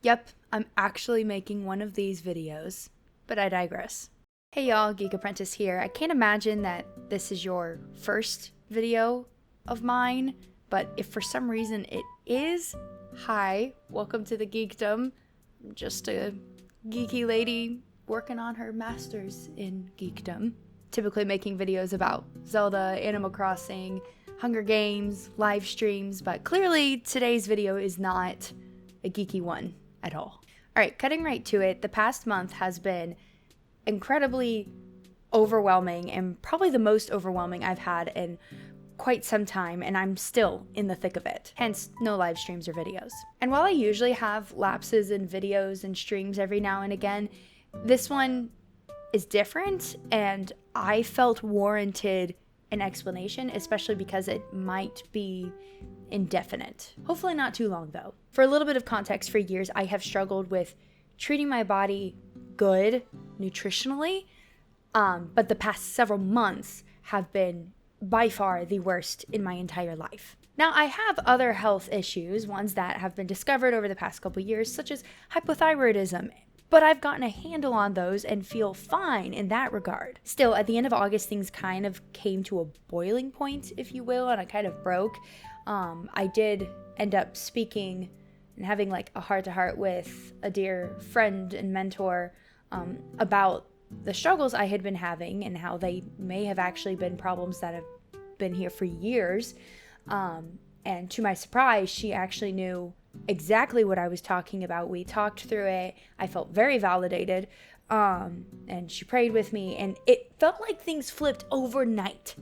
Yep, I'm actually making one of these videos, but I digress. Hey y'all, Geek Apprentice here. I can't imagine that this is your first video of mine, but if for some reason it is, hi, welcome to the geekdom. I'm just a geeky lady working on her master's in geekdom. Typically making videos about Zelda, Animal Crossing, Hunger Games, live streams, but clearly today's video is not a geeky one at all. Alright, cutting right to it, the past month has been incredibly overwhelming and probably the most overwhelming I've had in quite some time, and I'm still in the thick of it. Hence, no live streams or videos. And while I usually have lapses in videos and streams every now and again, this one is different, and I felt warranted an explanation, especially because it might be indefinite. Hopefully not too long though. For a little bit of context, for years I have struggled with treating my body good nutritionally, but the past several months have been by far the worst in my entire life. Now, I have other health issues, ones that have been discovered over the past couple years, such as hypothyroidism, but I've gotten a handle on those and feel fine in that regard. Still, at the end of August, things kind of came to a boiling point, if you will, and I kind of broke. I did end up speaking and having like a heart-to-heart with a dear friend and mentor about the struggles I had been having and how they may have actually been problems that have been here for years. And to my surprise, she actually knew exactly what I was talking about. We talked through it. I felt very validated. And she prayed with me, and it felt like things flipped overnight.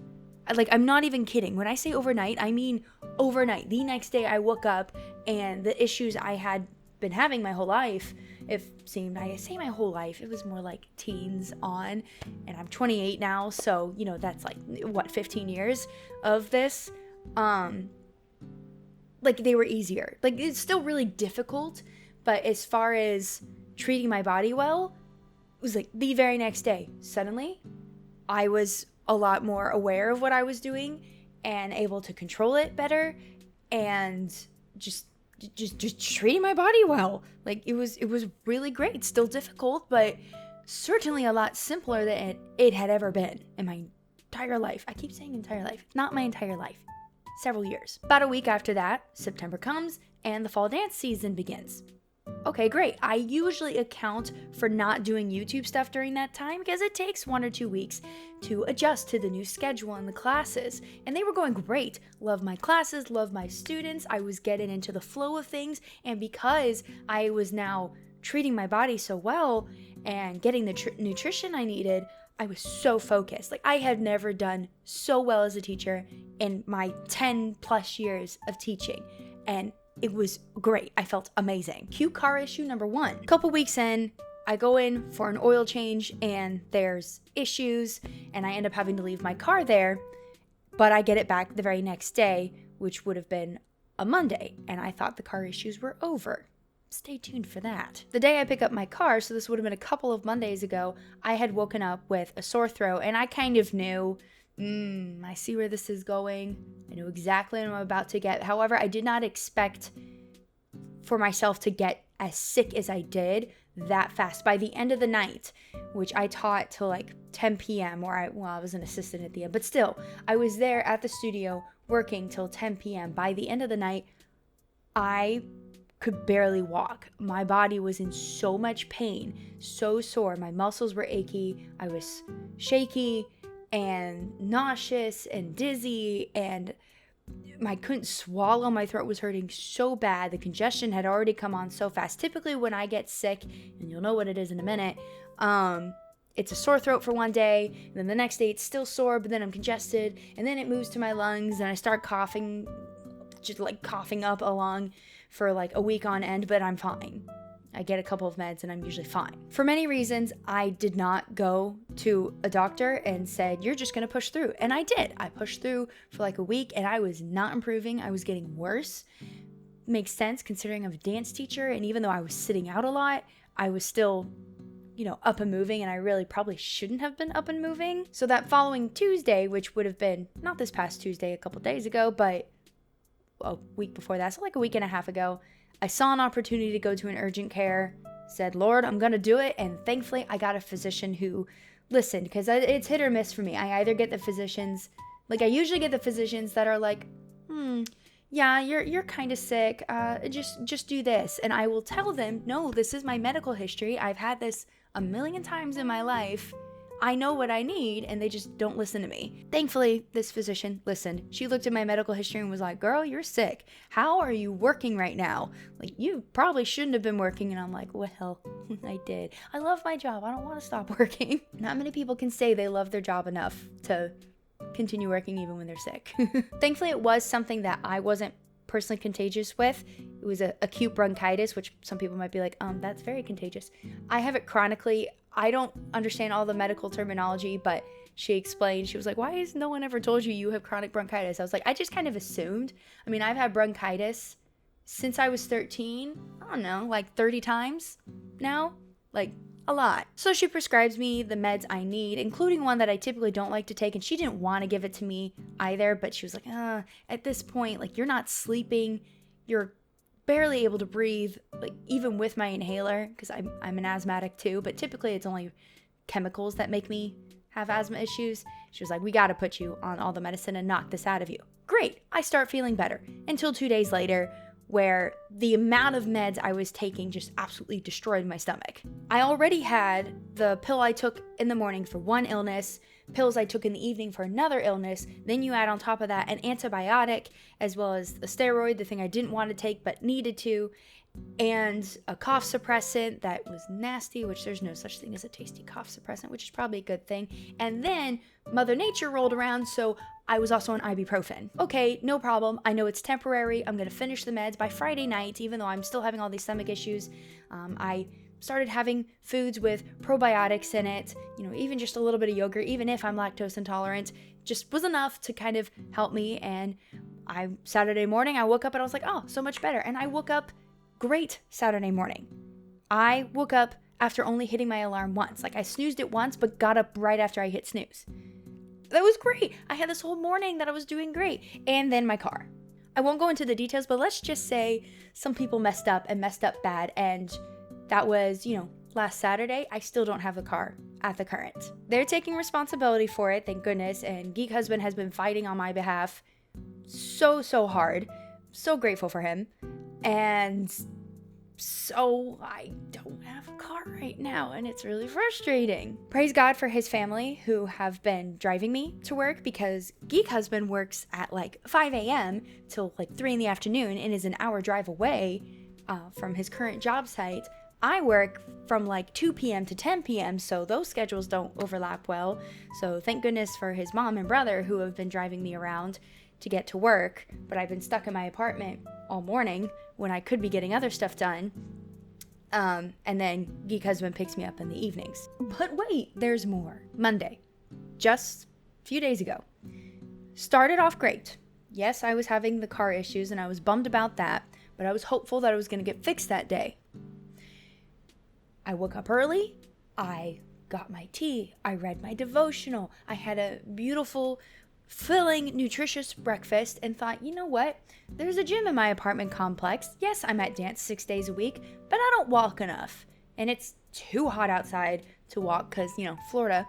Like, I'm not even kidding. When I say overnight, I mean overnight. The next day I woke up and the issues I had been having my whole life, I say my whole life, it was more like teens on, and I'm 28 now, so, you know, that's like, 15 years of this, like, they were easier. Like, it's still really difficult, but as far as treating my body well, it was like the very next day, suddenly, I was a lot more aware of what I was doing and able to control it better, and just treating my body well. Like, it was really great. Still difficult, but certainly a lot simpler than it had ever been in my entire life. I keep saying entire life, not my entire life. Several years. About a week after that, September comes and the fall dance season begins. Okay, great. I usually account for not doing YouTube stuff during that time because it takes 1 or 2 weeks to adjust to the new schedule and the classes. And they were going great. Love my classes, love my students. I was getting into the flow of things. And because I was now treating my body so well and getting the nutrition I needed, I was so focused. Like, I had never done so well as a teacher in my 10 plus years of teaching. And it was great. I felt amazing. Cue car issue number 1. A couple weeks in, I go in for an oil change and there's issues and I end up having to leave my car there, but I get it back the very next day, which would have been a Monday, and I thought the car issues were over. Stay tuned for that. The day I pick up my car, so this would have been a couple of Mondays ago, I had woken up with a sore throat, and I kind of knew, I see where this is going. I know exactly what I'm about to get. However, I did not expect for myself to get as sick as I did that fast. By the end of the night, which I taught till like 10 p.m. I was an assistant at the end, but still, I was there at the studio working till 10 p.m. By the end of the night, I could barely walk. My body was in so much pain, so sore. My muscles were achy. I was shaky and nauseous and dizzy, and I couldn't swallow. My throat was hurting so bad. The congestion had already come on so fast. Typically when I get sick, and you'll know what it is in a minute, it's a sore throat for one day, and then the next day it's still sore, but then I'm congested, and then it moves to my lungs, and I start coughing, just like coughing up along for like a week on end, but I'm fine. I get a couple of meds and I'm usually fine. For many reasons, I did not go to a doctor and said, you're just gonna push through. And I did. I pushed through for like a week and I was not improving. I was getting worse. Makes sense considering I'm a dance teacher, and even though I was sitting out a lot, I was still, up and moving, and I really probably shouldn't have been up and moving. So that following Tuesday, which would have been not this past Tuesday, a couple days ago, but a week before that, so like a week and a half ago, I saw an opportunity to go to an urgent care, said, Lord, I'm going to do it. And thankfully, I got a physician who listened, because it's hit or miss for me. I either get the physicians, like I usually get the physicians that are like, yeah, you're kind of sick. Just do this. And I will tell them, no, this is my medical history. I've had this a million times in my life. I know what I need, and they just don't listen to me. Thankfully, this physician listened. She looked at my medical history and was like, girl, you're sick. How are you working right now? Like, you probably shouldn't have been working. And I'm like, well, I did. I love my job. I don't want to stop working. Not many people can say they love their job enough to continue working even when they're sick. Thankfully, it was something that I wasn't personally contagious with. It was acute bronchitis, which some people might be like, that's very contagious. I have it chronically. I don't understand all the medical terminology, but she explained, she was like, why has no one ever told you have chronic bronchitis? I was like, I just kind of assumed. I mean, I've had bronchitis since I was 13, I don't know, like 30 times now, like a lot. So she prescribes me the meds I need, including one that I typically don't like to take, and she didn't want to give it to me either, but she was like, at this point, like, you're not sleeping, you're barely able to breathe, like even with my inhaler, because I'm an asthmatic too, but typically it's only chemicals that make me have asthma issues. She was like, we got to put you on all the medicine and knock this out of you. Great. I start feeling better until 2 days later, where the amount of meds I was taking just absolutely destroyed my stomach. I already had the pill I took in the morning for one illness, pills I took in the evening for another illness, then you add on top of that an antibiotic, as well as a steroid, the thing I didn't want to take but needed to, and a cough suppressant that was nasty, which there's no such thing as a tasty cough suppressant, which is probably a good thing. And then Mother Nature rolled around, so I was also on ibuprofen. Okay, no problem. I know it's temporary. I'm going to finish the meds by Friday night, even though I'm still having all these stomach issues. I started having foods with probiotics in it, even just a little bit of yogurt, even if I'm lactose intolerant, just was enough to kind of help me. And Saturday morning, I woke up and I was like, oh, so much better. And I woke up great Saturday morning. I woke up after only hitting my alarm once. Like, I snoozed it once, but got up right after I hit snooze. That was great. I had this whole morning that I was doing great. And then my car. I won't go into the details, but let's just say some people messed up bad. And that was, last Saturday. I still don't have a car at the current. They're taking responsibility for it, thank goodness. And Geek Husband has been fighting on my behalf so hard. So grateful for him. And so I don't have a car right now, and it's really frustrating. Praise God for his family who have been driving me to work, because Geek Husband works at like 5 a.m. till like 3 in the afternoon and is an hour drive away from his current job site. I work from like 2 p.m. to 10 p.m., so those schedules don't overlap well. So thank goodness for his mom and brother who have been driving me around to get to work, but I've been stuck in my apartment all morning when I could be getting other stuff done. And then Geek Husband picks me up in the evenings. But wait, there's more. Monday, just a few days ago, started off great. Yes, I was having the car issues and I was bummed about that, but I was hopeful that it was going to get fixed that day. I woke up early, I got my tea, I read my devotional, I had a beautiful, filling, nutritious breakfast, and thought, you know what? There's a gym in my apartment complex. Yes, I'm at dance 6 days a week, but I don't walk enough. And it's too hot outside to walk because, Florida.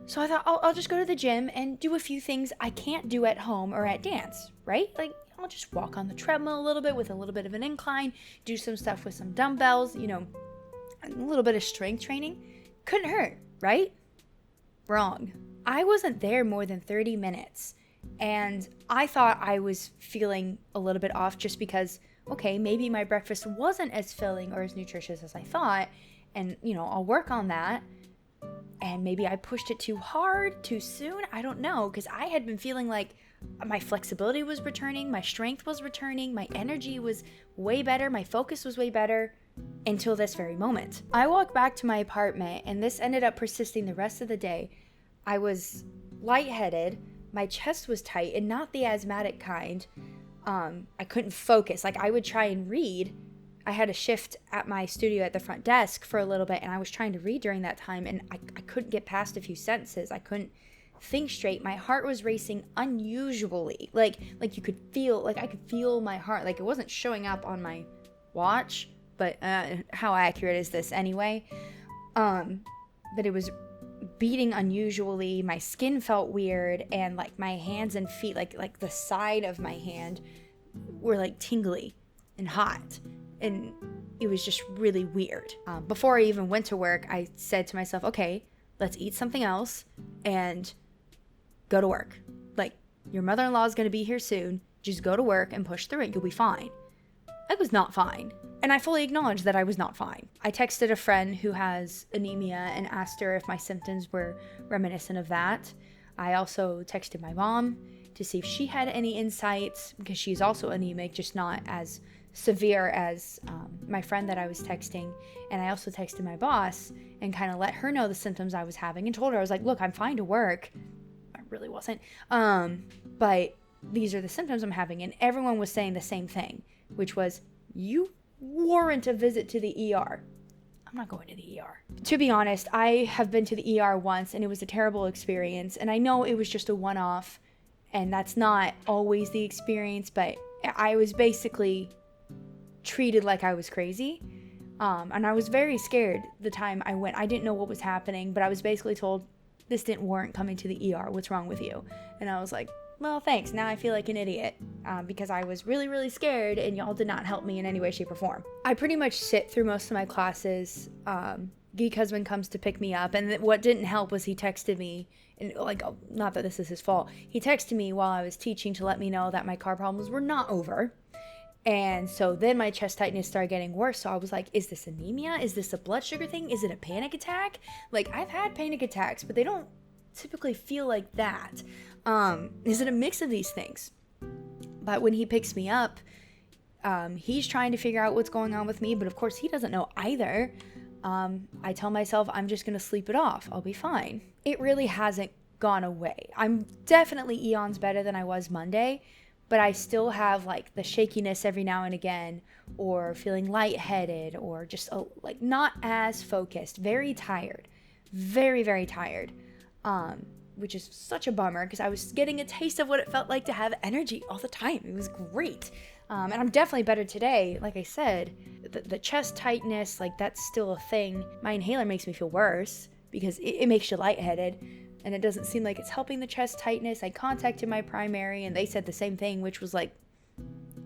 So I thought, I'll just go to the gym and do a few things I can't do at home or at dance, right? Like, I'll just walk on the treadmill a little bit with a little bit of an incline, do some stuff with some dumbbells, a little bit of strength training. Couldn't hurt, right? Wrong. I wasn't there more than 30 minutes, and I thought I was feeling a little bit off just because, okay, maybe my breakfast wasn't as filling or as nutritious as I thought, and, I'll work on that, and maybe I pushed it too hard, too soon, I don't know, because I had been feeling like my flexibility was returning, my strength was returning, my energy was way better, my focus was way better, until this very moment. I walked back to my apartment, and this ended up persisting the rest of the day. I was lightheaded, my chest was tight, and not the asthmatic kind. I couldn't focus. Like, I would try and read. I had a shift at my studio at the front desk for a little bit, and I was trying to read during that time, and I couldn't get past a few sentences. I couldn't think straight. My heart was racing unusually. Like you could feel, like I could feel my heart. Like it wasn't showing up on my watch, but how accurate is this anyway? But it was beating unusually. My skin felt weird, and like my hands and feet, like the side of my hand were like tingly and hot, and it was just really weird. Before I even went to work, I said to myself, okay, let's eat something else and go to work. Like, your mother-in-law is going to be here soon. Just go to work and push through it. You'll be fine. I was not fine. And I fully acknowledged that I was not fine. I texted a friend who has anemia and asked her if my symptoms were reminiscent of that. I also texted my mom to see if she had any insights, because she's also anemic, just not as severe as my friend that I was texting. And I also texted my boss and kind of let her know the symptoms I was having and told her, I was like, look, I'm fine to work. I really wasn't. But these are the symptoms I'm having. And everyone was saying the same thing, which was, you warrant a visit to the ER. I'm not going to the ER. To be honest, I have been to the ER once, and it was a terrible experience. And I know it was just a one-off, and that's not always the experience, but I was basically treated like I was crazy. And I was very scared the time I went. I didn't know what was happening, but I was basically told, this didn't warrant coming to the ER. What's wrong with you? And I was like, well, thanks. Now I feel like an idiot because I was really, really scared, and y'all did not help me in any way, shape, or form. I pretty much sit through most of my classes. Geek husband comes to pick me up, and what didn't help was he texted me, and like, not that this is his fault. He texted me while I was teaching to let me know that my car problems were not over. And so then my chest tightness started getting worse. So I was like, is this anemia? Is this a blood sugar thing? Is it a panic attack? Like, I've had panic attacks, but they don't typically feel like that. Is it a mix of these things? But when he picks me up, he's trying to figure out what's going on with me, but of course he doesn't know either. I tell myself I'm just gonna sleep it off. I'll be fine. It really hasn't gone away. I'm definitely eons better than I was Monday, but I still have like the shakiness every now and again, or feeling lightheaded, or just like not as focused, very tired, very, very tired. Which is such a bummer, because I was getting a taste of what it felt like to have energy all the time. It was great. And I'm definitely better today. Like I said, the chest tightness, like that's still a thing. My inhaler makes me feel worse because it makes you lightheaded, and it doesn't seem like it's helping the chest tightness. I contacted my primary, and they said the same thing, which was like,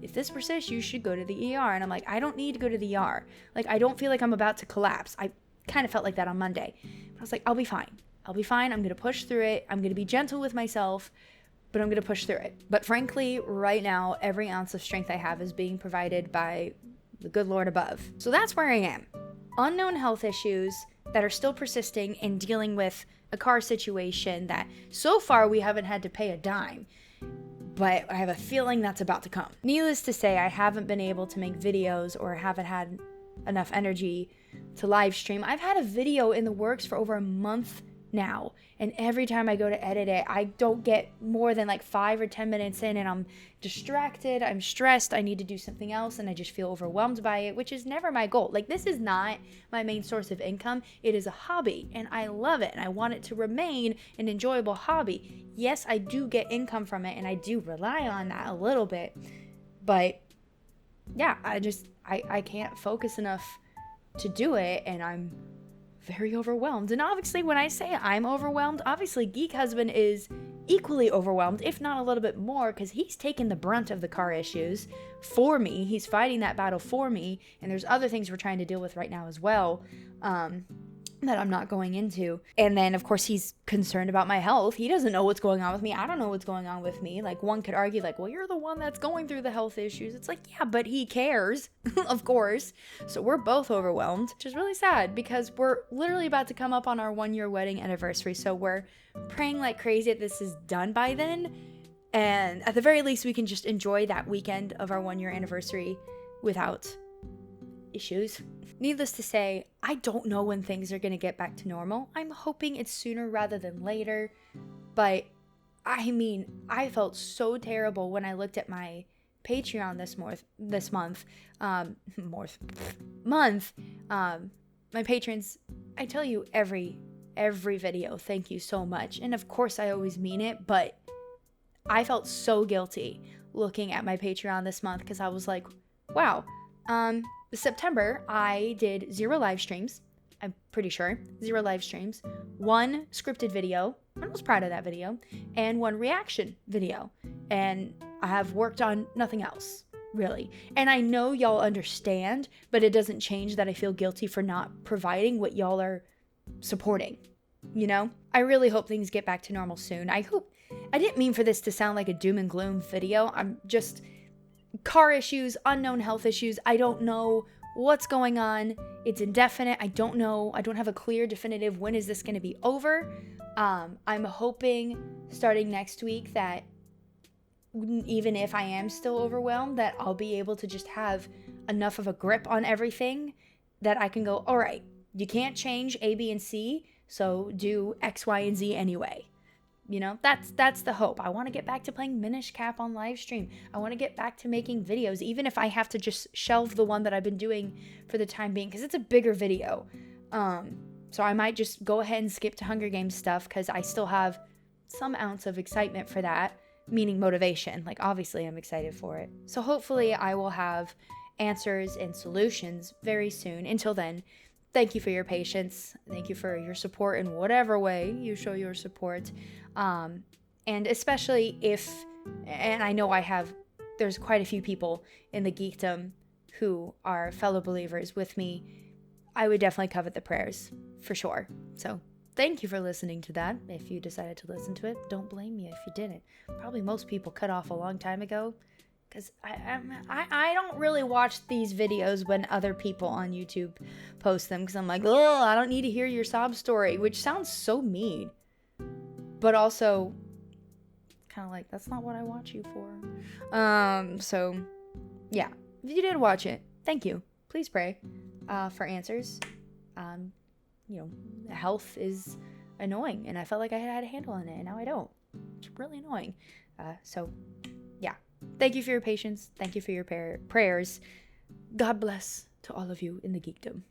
if this persists, you should go to the ER. And I'm like, I don't need to go to the ER. Like, I don't feel like I'm about to collapse. I kind of felt like that on Monday. But I was like, I'll be fine. I'll be fine. I'm going to push through it. I'm going to be gentle with myself, but I'm going to push through it. But frankly, right now, every ounce of strength I have is being provided by the good Lord above. So that's where I am. Unknown health issues that are still persisting, and dealing with a car situation that so far we haven't had to pay a dime, but I have a feeling that's about to come. Needless to say, I haven't been able to make videos, or haven't had enough energy to live stream. I've had a video in the works for over a month now, and every time I go to edit it, I don't get more than like 5 or 10 minutes in, and I'm distracted, I'm stressed, I need to do something else, and I just feel overwhelmed by it, which is never my goal. Like, this is not my main source of income. It is a hobby, and I love it, and I want it to remain an enjoyable hobby. Yes, I do get income from it, and I do rely on that a little bit, but yeah, I can't focus enough to do it, and I'm very overwhelmed. And obviously, when I say I'm overwhelmed, obviously Geek Husband is equally overwhelmed, if not a little bit more, because he's taken the brunt of the car issues for me. He's fighting that battle for me, and there's other things we're trying to deal with right now as well, that I'm not going into. And then, of course, he's concerned about my health. He doesn't know what's going on with me. I don't know what's going on with me. Like, one could argue, like, well, you're the one that's going through the health issues. It's like, yeah, but he cares, of course. So we're both overwhelmed, which is really sad, because we're literally about to come up on our 1-year wedding anniversary. So we're praying like crazy that this is done by then. And at the very least, we can just enjoy that weekend of our 1-year anniversary without issues. Needless to say, I don't know when things are going to get back to normal. I'm hoping it's sooner rather than later, but I mean, I felt so terrible when I looked at my Patreon this month. My patrons, I tell you every every video. Thank you so much. And of course, I always mean it, but I felt so guilty looking at my Patreon this month because I was like, wow, September, I did 0 live streams. I'm pretty sure 0 live streams, 1 scripted video. I was proud of that video, and 1 reaction video. And I have worked on nothing else, really. And I know y'all understand, but it doesn't change that I feel guilty for not providing what y'all are supporting, you know? I really hope things get back to normal soon. I didn't mean for this to sound like a doom and gloom video. I'm just car issues, unknown health issues. I don't know what's going on. It's indefinite. I don't know. I don't have a clear, definitive when is this going to be over. I'm hoping starting next week that even if I am still overwhelmed, that I'll be able to just have enough of a grip on everything that I can go, all right, you can't change A, B, and C, so do X, Y, and Z anyway. You know, that's the hope. I want to get back to playing Minish Cap on live stream. I want to get back to making videos, even if I have to just shelve the one that I've been doing for the time being, because it's a bigger video. So I might just go ahead and skip to Hunger Games stuff, because I still have some ounce of excitement for that, meaning motivation. Like, obviously I'm excited for it. So hopefully I will have answers and solutions very soon. Until then, thank you for your patience. Thank you for your support in whatever way you show your support. And especially if, and I know there's quite a few people in the geekdom who are fellow believers with me, I would definitely covet the prayers, for sure. So thank you for listening to that. If you decided to listen to it, don't blame me if you didn't. Probably most people cut off a long time ago, because I don't really watch these videos when other people on YouTube post them, because I'm like, oh, I don't need to hear your sob story, which sounds so mean. But also, kind of like, that's not what I watch you for. So, yeah. If you did watch it, thank you. Please pray for answers. You know, health is annoying, and I felt like I had a handle on it, and now I don't. It's really annoying. So, yeah. Thank you for your patience. Thank you for your prayers. God bless to all of you in the geekdom.